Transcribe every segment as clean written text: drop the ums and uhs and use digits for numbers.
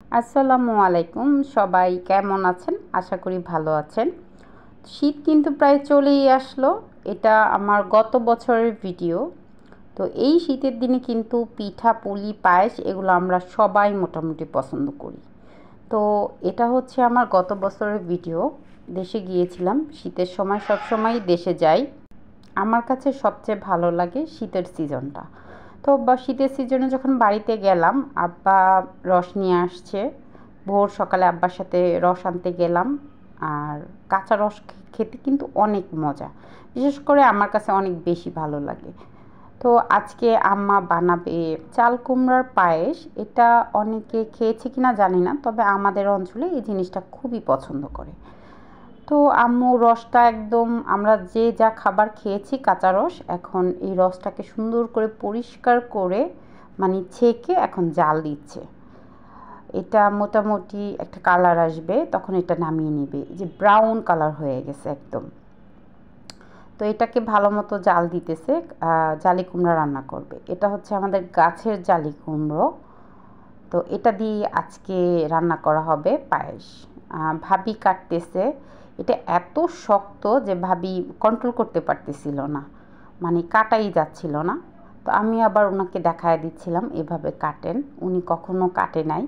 আসসালামু আলাইকুম, সবাই কেমন আছেন? আশা করি ভালো আছেন। শীত কিন্তু প্রায় চলেই আসলো। এটা আমার গত বছরের ভিডিও। তো এই শীতের দিনে কিন্তু পিঠা পুলি পায়েস এগুলো আমরা সবাই মোটামুটি পছন্দ করি। তো এটা হচ্ছে আমার গত বছরের ভিডিও। দেশে গিয়েছিলাম, শীতের সময় সবসময়ই দেশে যাই। আমার কাছে সবচেয়ে ভালো লাগে শীতের সিজনটা। তো শীতের সিজনে যখন বাড়িতে গেলাম, আব্বা রস নিয়ে আসছে। ভোর সকালে আব্বার সাথে রস আনতে গেলাম। আর কাঁচা রস খেতে কিন্তু অনেক মজা, বিশেষ করে আমার কাছে অনেক বেশি ভালো লাগে। তো আজকে আম্মা বানাবে চাল কুমড়ার পায়েস। এটা অনেকে খেয়েছে কিনা জানি না, তবে আমাদের অঞ্চলে এই জিনিসটা খুবই পছন্দ করে। তো আম্মু রসটা একদম, আমরা যে যা খাবার খেয়েছি কাঁচা রস, এখন এই রসটাকে সুন্দর করে পরিষ্কার করে মানে ছেঁকে এখন জাল দিচ্ছে। এটা মোটামুটি একটা কালার আসবে, তখন এটা নামিয়ে নেবে। যে ব্রাউন কালার হয়ে গেছে একদম। তো এটাকে ভালো মতো জাল দিতেছে। জালি কুমড়া রান্না করবে। এটা হচ্ছে আমাদের গাছের জালি কুমড়ো। তো এটা দিয়ে আজকে রান্না করা হবে পায়েস। ভাবি কাটতেছে। এটা এত শক্ত যে ভাবি কন্ট্রোল করতে পারতেছিল না, মানে কাটাই যাচ্ছিল না। তো আমি আবার ওনাকে দেখায় দিচ্ছিলাম এভাবে কাটেন, উনি কখনো কাটে নাই।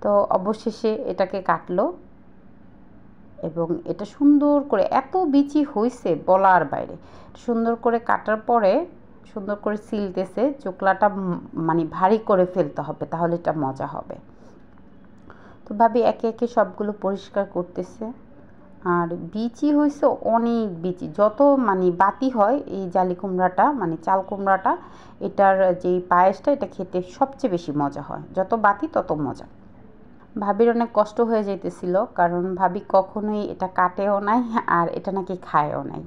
তো অবশেষে এটাকে কাটলো এবং এটা সুন্দর করে, এত বিচি হয়েছে বলার বাইরে। সুন্দর করে কাটার পরে সুন্দর করে সিলতেছে। চোকলাটা মানে ভারী করে ফেলতে হবে, তাহলে এটা মজা হবে। তো ভাবি একে একে সবগুলো পরিষ্কার করতেছে। আর বিচি হয়েছে অনেক বিচি, যত মানে বাতি হয় এই জালি কুমড়াটা মানে চাল কুমড়াটা, এটার যেই পায়েসটা এটা খেতে সবচেয়ে বেশি মজা হয়। যত বাতি তত মজা। ভাবির অনেক কষ্ট হয়ে যাইতেছিল, কারণ ভাবি কখনোই এটা কাটেও নাই আর এটা নাকি খায়ও নাই।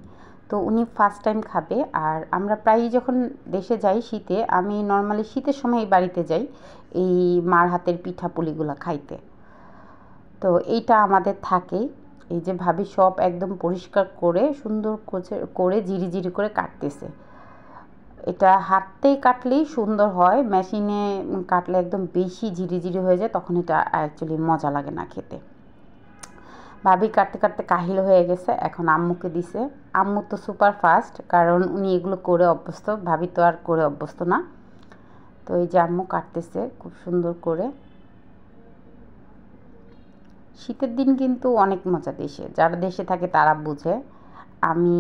তো উনি ফার্স্ট টাইম খাবে। আর আমরা প্রায়ই যখন দেশে যাই শীতে, আমি নর্মালি শীতের সময় বাড়িতে যাই এই মার হাতের পিঠা পুলিগুলো খাইতে। তো এইটা আমাদের থাকেই। এই যে ভাবি সব একদম পরিষ্কার করে সুন্দর করে জিরি জিরি করে কাটতেছে। এটা হাতে কাটলেই সুন্দর হয়, মেশিনে কাটলে একদম বেশি ঝিরিঝিরি হয়ে যায়, তখন এটা অ্যাকচুয়ালি মজা লাগে না খেতে। ভাবি কাটতে কাটতে কাহিল হয়ে গেছে, এখন আম্মুকে দিছে। আম্মু তো সুপার ফাস্ট, কারণ উনি এগুলো করে অভ্যস্ত, ভাবি তো আর করে অভ্যস্ত না। তো এই যে আম্মু কাটতেছে খুব সুন্দর করে। শীতের দিন কিন্তু অনেক মজা দেশে, যারা দেশে থাকে তারা বুঝে। আমি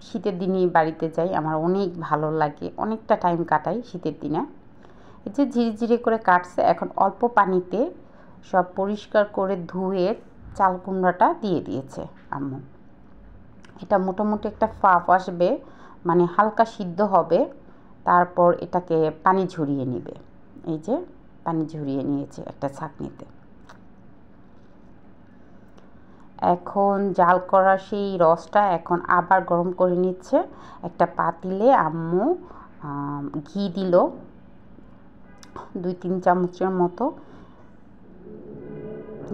শীতের দিনই বাড়িতে যাই, আমার অনেক ভালো লাগে, অনেকটা টাইম কাটাই শীতের দিনে। এই যে ঝিরিঝিরি করে কাটছে, এখন অল্প পানিতে সব পরিষ্কার করে ধুয়ে চাল কুমড়াটা দিয়ে দিয়েছে আম্মু। এটা মোটামুটি একটা ফাঁপ আসবে, মানে হালকা সিদ্ধ হবে। তারপর এটাকে পানি ঝরিয়ে নেবে। এই যে পানি ঝরিয়ে নিয়েছে একটা ছাঁকনিতে। এখন জাল করা সেই রসটা এখন আবার গরম করে নিচ্ছে একটা পাতিলে। আম্মু ঘি দিল 2-3 চামচের মতো।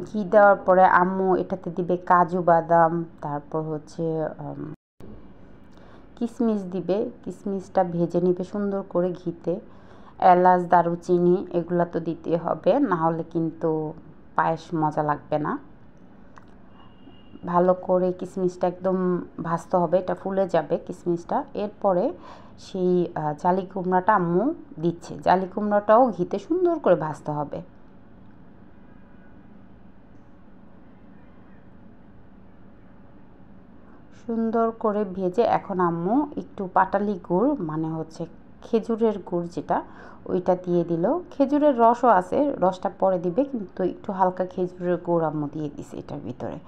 ঘি দেওয়ার পরে আম্মু এটাতে দিবে কাজু বাদাম, তারপর হচ্ছে কিশমিশ দিবে। কিশমিশটা ভেজে নিবে সুন্দর করে ঘিতে। এলাচ দারুচিনি এগুলো তো দিতে হবে, না হলে কিন্তু পায়েস মজা লাগবে না। ভালো করে কিশমিশটা একদম ভাজতে হবে, এটা ফুলে যাবে কিশমিশটা। এরপরে সেই জালি কুমড়াটা আম্মু দিচ্ছে। জালি কুমড়াটাও ঘিতে সুন্দর করে ভাজতে হবে। সুন্দর করে ভেজে এখন আম্মু একটু পাটালি গুড়, মানে হচ্ছে খেজুরের গুড় যেটা, ওইটা দিয়ে দিল। খেজুরের রসও আছে, রসটা পরে দিবে, কিন্তু একটু হালকা খেজুরের গুড় আম্মু দিয়ে দিছে এটার ভিতরে।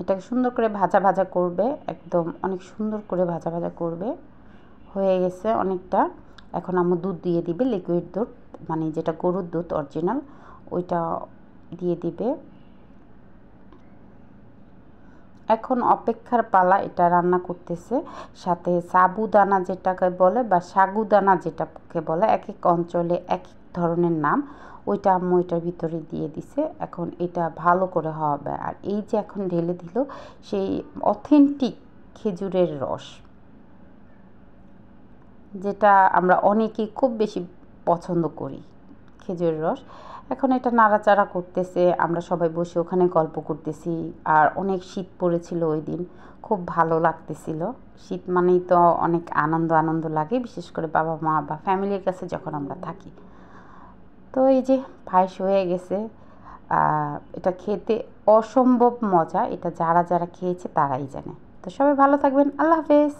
এটাকে সুন্দর করে ভাজা ভাজা করবে, একদম অনেক সুন্দর করে ভাজা ভাজা করবে। হয়ে গেছে অনেকটা। এখন আম্মু দুধ দিয়ে দিবে, লিকুইড দুধ, মানে যেটা গরুর দুধ অরিজিনাল, ওইটা দিয়ে দিবে। এখন অপেক্ষার পালা, এটা রান্না করতেছে। সাথে সাবুদানা যেটাকে বলে বা সাগুদানা যেটাকে বলে, এক এক অঞ্চলে এক এক ধরনের নাম, ওইটা আম্মু এটার ভিতরে দিয়ে দিছে। এখন এটা ভালো করে হবে। আর এই যে এখন ঢেলে দিল সেই অথেন্টিক খেজুরের রস, যেটা আমরা অনেকেই খুব বেশি পছন্দ করি খেজুরের রস। এখন এটা নাড়াচাড়া করতেছে, আমরা সবাই বসে ওখানে গল্প করতেছি। আর অনেক শীত পড়েছিল ওই দিন, খুব ভালো লাগতেছিল। শীত মানেই তো অনেক আনন্দ আনন্দ লাগে, বিশেষ করে বাবা মা বা ফ্যামিলির কাছে যখন আমরা থাকি। তো এই যে পায়েস হয়ে গেছে। এটা খেতে অসম্ভব মজা, এটা যারা যারা খেয়েছে তারাই জানে। তো সবাই ভালো থাকবেন, আল্লাহ হাফেজ।